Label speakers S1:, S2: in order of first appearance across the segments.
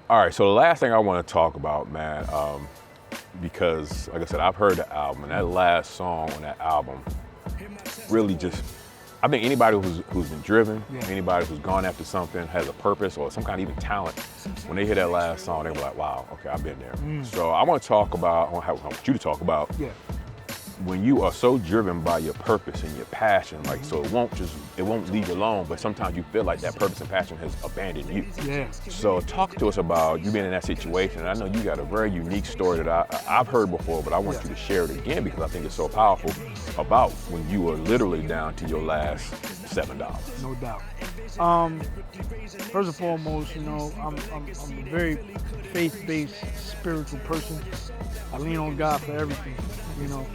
S1: All right, so the last thing I want to talk about, man, because like I said, I've heard the album, and that last song on that album really just, I think anybody who's been driven, anybody who's gone after something, has a purpose or some kind of even talent, when they hear that last song, they're like, wow, okay, I've been there. So I want to talk about, I want you to talk about when you are so driven by your purpose and your passion, like, so it won't leave you alone, but sometimes you feel like that purpose and passion has abandoned you.
S2: Yeah.
S1: So talk to us about you being in that situation. And I know you got a very unique story that I've heard before, but I want you to share it again because I think it's so powerful about when you were literally down to your last $7.
S2: No doubt. First and foremost, you know, I'm a very faith-based, spiritual person. I lean on God for everything, you know.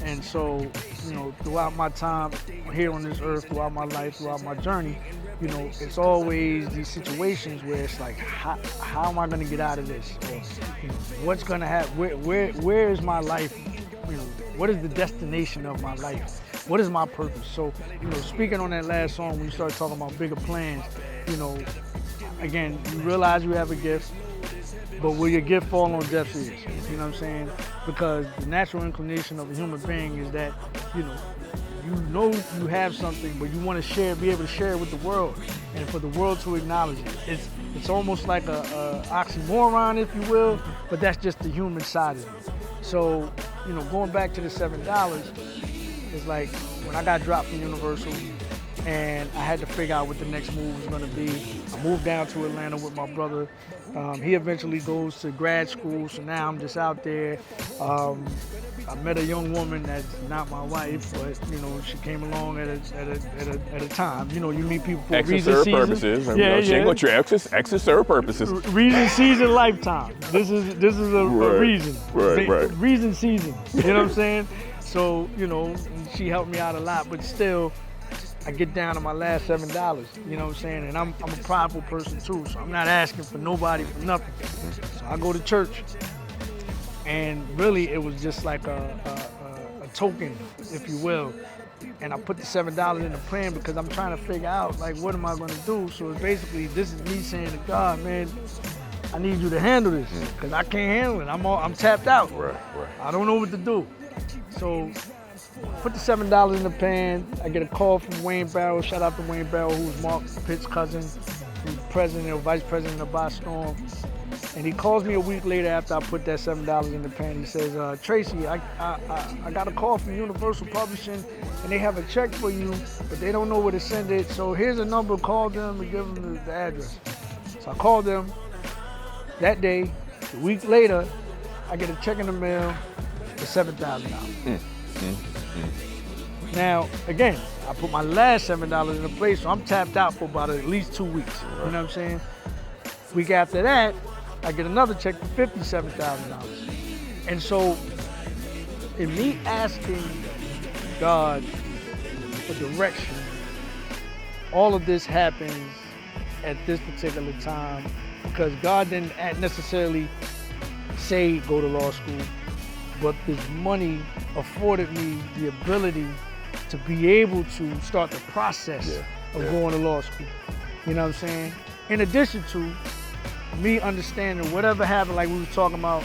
S2: And so, you know, throughout my time here on this earth, throughout my life, throughout my journey, you know, it's always these situations where it's like, how am I going to get out of this? Or, you know, what's going to happen? Where is my life? You know, what is the destination of my life? What is my purpose? So, you know, speaking on that last song, when you start talking about bigger plans, you know, again, you realize you have a gift, but will your gift fall on deaf ears? You know what I'm saying? Because the natural inclination of a human being is that, you know you have something, but you want to be able to share it with the world, and for the world to acknowledge it. It's almost like a oxymoron, if you will, but that's just the human side of it. So, you know, going back to the $7, it's like when I got dropped from Universal and I had to figure out what the next move was going to be. I moved down to Atlanta with my brother. He eventually goes to grad school, so now I'm just out there. I met a young woman that's not my wife, but you know, she came along at a time. You know, you meet people for reasons,
S1: purposes.
S2: Yeah,
S1: she ain't gonna exes serve purposes.
S2: Reason, season, lifetime. This is a reason.
S1: Right.
S2: Reason, season. You know what I'm saying? So, you know, she helped me out a lot, but still, I get down to my last $7, you know what I'm saying? And I'm a prideful person too, so I'm not asking for nobody for nothing. So I go to church, and really it was just like a token, if you will. And I put the $7 in the plan because I'm trying to figure out, like, what am I gonna do? So it's basically, this is me saying to God, man, I need you to handle this, because I can't handle it. I'm tapped out.
S1: Right.
S2: I don't know what to do. So put the $7 in the pan. I get a call from Wayne Barrow. Shout out to Wayne Barrow, who's Mark Pitt's cousin, who's president or vice president of Buy Storm. And he calls me a week later after I put that $7 in the pan. He says, Tracey, I got a call from Universal Publishing, and they have a check for you, but they don't know where to send it. So here's a number. Call them and give them the address. So I called them that day. A week later, I get a check in the mail for $7,000. Now, again, I put my last $7 in the place, so I'm tapped out for about at least 2 weeks. You know what I'm saying? Week after that, I get another check for $57,000. And so, in me asking God for direction, all of this happens at this particular time because God didn't necessarily say go to law school, but this money afforded me the ability to be able to start the process of going to law school. You know what I'm saying? In addition to me understanding whatever happened, like we were talking about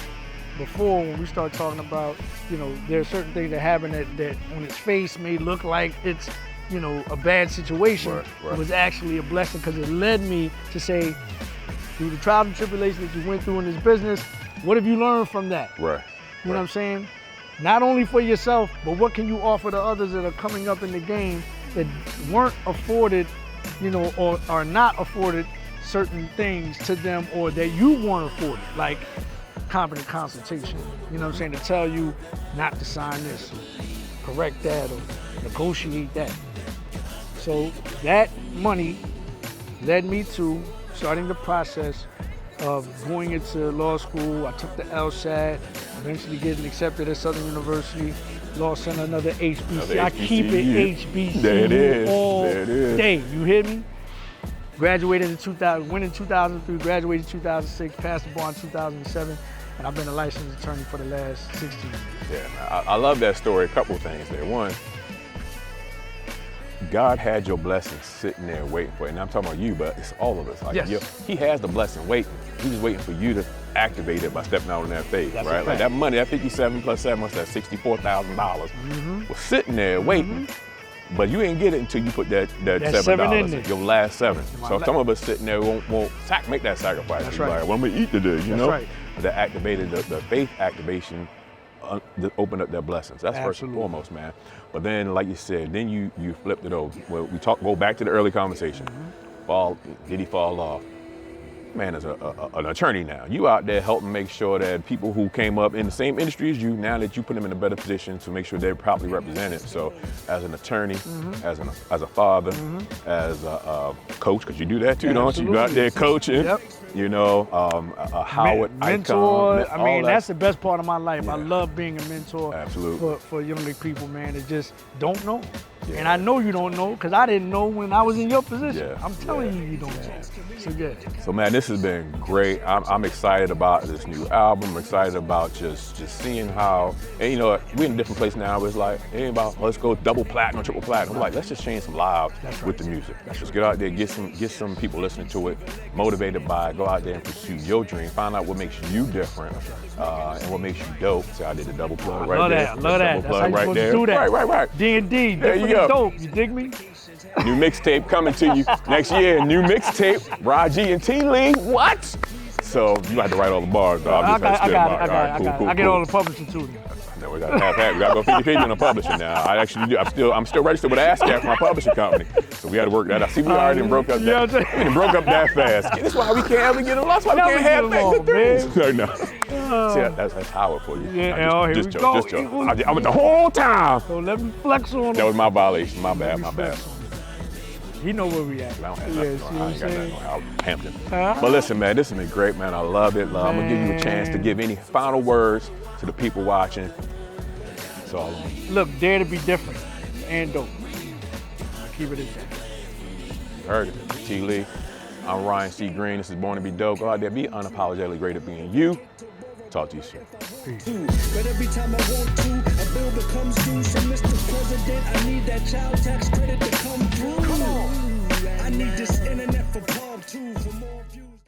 S2: before when we started talking about, you know, there are certain things that happen that on its face may look like it's, you know, a bad situation.
S1: Right.
S2: It was actually a blessing because it led me to say, through the trials and tribulations that you went through in this business, what have you learned from that?
S1: Right.
S2: You know what I'm saying? Not only for yourself, but what can you offer to others that are coming up in the game that weren't afforded, you know, or are not afforded certain things to them, or that you weren't afforded, like competent consultation. You know what I'm saying? To tell you not to sign this, or correct that, or negotiate that. So that money led me to starting the process of going into law school. I took the LSAT, eventually getting accepted at Southern University, Law Center, another HBC. I keep it HBC
S1: there it is.
S2: all
S1: there it is.
S2: day. You hear me? Graduated in 2000, went in 2003, graduated in 2006, passed the bar in 2007, and I've been a licensed attorney for the last 16 years.
S1: Yeah, I love that story. A couple of things there. One, God had your blessing sitting there waiting for you. And I'm talking about you, but it's all of us. Like,
S2: Yes.
S1: he has the blessing waiting. He's just waiting for you to activate it by stepping out on that faith,
S2: That's a
S1: right?
S2: fact.
S1: Like that money, that 57 plus 7 months, that $64,000 was sitting there waiting. But you ain't get it until you put that
S2: seven in
S1: $7,
S2: there.
S1: your last 7. So some of us sitting there won't make that sacrifice.
S2: That's
S1: You're
S2: right.
S1: like, well, I'm gonna eat today, you know?
S2: right.
S1: But that activated, the faith activation that opened up their blessings. That's first and
S2: Absolutely.
S1: foremost, man. But then, like you said, then you flipped it over. Well, go back to the early conversation. Did he fall off? Man, as an attorney now, you out there helping make sure that people who came up in the same industry as you, now that you put them in a better position to make sure they're properly represented. So as an attorney, as a father, as a coach, because you do that too, don't you? You go out there coaching, you know, a Howard
S2: mentor.
S1: icon.
S2: I mean, that's the best part of my life.
S1: Yeah.
S2: I love being a mentor
S1: Absolutely.
S2: for younger people, man, that just don't know. And I know you don't know because I didn't know when I was in your position.
S1: Yeah.
S2: I'm telling you don't know. So yeah.
S1: So man, this has been great. I'm excited about this new album. I'm excited about just seeing how, and you know, we're in a different place now. It's like, it ain't about let's go double platinum, triple platinum. I'm like, let's just change some lives with the music. Just get out there, get some people listening to it, motivated by it. Go out there and pursue your dream. Find out what makes you different and what makes you dope. See, I did the double plug right
S2: love
S1: there.
S2: that. Love that.
S1: Double
S2: That's how
S1: plug
S2: you
S1: right
S2: supposed
S1: there.
S2: to do that.
S1: Right.
S2: D&D.
S1: There you
S2: Different
S1: go.
S2: is dope. You dig me?
S1: New mixtape coming to you next year. New mixtape, Raji and T Lee. What? So you have to write all the bars, though.
S2: I get all the publishing too.
S1: No, we got to have We got to go 50-50 on the publishing now. I actually do. I'm still registered with ASCAP for my publishing company. So we got to work that out. See, we already broke up that. We done broke up that fast. That's why we can't ever get along. That's why we can't have things. No. See, that's Howard for you.
S2: Yeah, here
S1: just
S2: we
S1: joke.
S2: go.
S1: I went the whole time.
S2: So let me flex on
S1: That
S2: him.
S1: was my violation. My bad.
S2: He know where we at.
S1: I don't have nothing. I ain't got nothing on Hampton.
S2: Uh-huh.
S1: But listen, man, this has been great, man. I love it. I'm gonna give you a chance to give any final words to the people watching. That's all.
S2: Look, dare to be different and dope. Keep it in there.
S1: You heard it. T. Lee. I'm Ryan C. Greene. This is Born to Be Dope. Go out there, be unapologetically great at being you. Talk to you soon.
S3: But every time I want to, a bill becomes due. So Mr. President, I need that child tax credit to come through. I need this